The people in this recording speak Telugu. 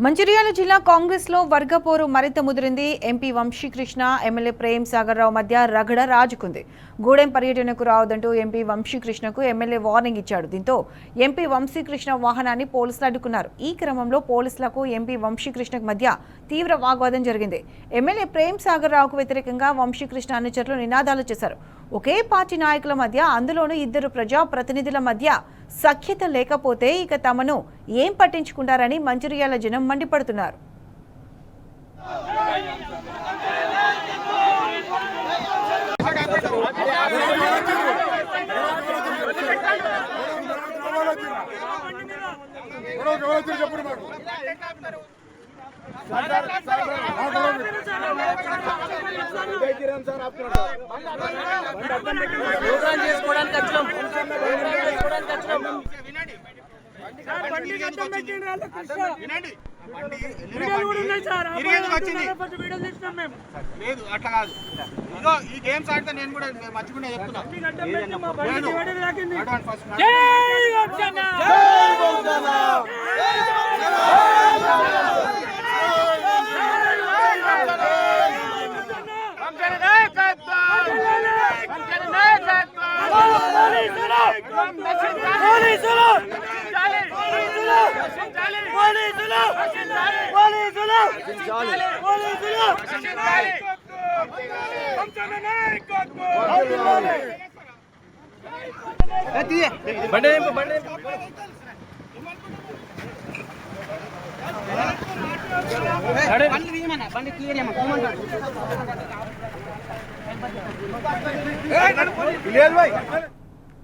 మంచిర్యాల జిల్లా కాంగ్రెస్ లో వర్గపోరు మరింత ముదిరింది. ఎంపీ వంశీకృష్ణ ఎమ్మెల్యే ప్రేమ్ సాగర్ రావు మధ్య రగడ రాజుకుంది. గూడెం పర్యటనకు రావద్దంటూ ఎంపీ వంశీకృష్ణకు ఎమ్మెల్యే వార్నింగ్ ఇచ్చాడు. దీంతో ఎంపీ వంశీకృష్ణ వాహనాన్ని పోలీసులు అడ్డుకున్నారు. ఈ క్రమంలో పోలీసులకు ఎంపీ వంశీకృష్ణకు మధ్య తీవ్ర వాగ్వాదం జరిగింది. ఎమ్మెల్యే ప్రేమ్ సాగర్ రావుకు వ్యతిరేకంగా వంశీకృష్ణ అనుచరులు నినాదాలు చేశారు. ఒకే పార్టీ నాయకుల మధ్య, అందులోనూ ఇద్దరు ప్రజాప్రతినిధుల మధ్య సఖ్యత లేకపోతే ఇక తమను ఏం పట్టించుకుంటారని మంచిర్యాల జనం మండిపడుతున్నారు. లేదు అట్లా కాదు. ఇదో ఈ గేమ్స్ ఆడితే నేను కూడా మర్చిపోయినా చెప్తున్నా. బండి క్లియర్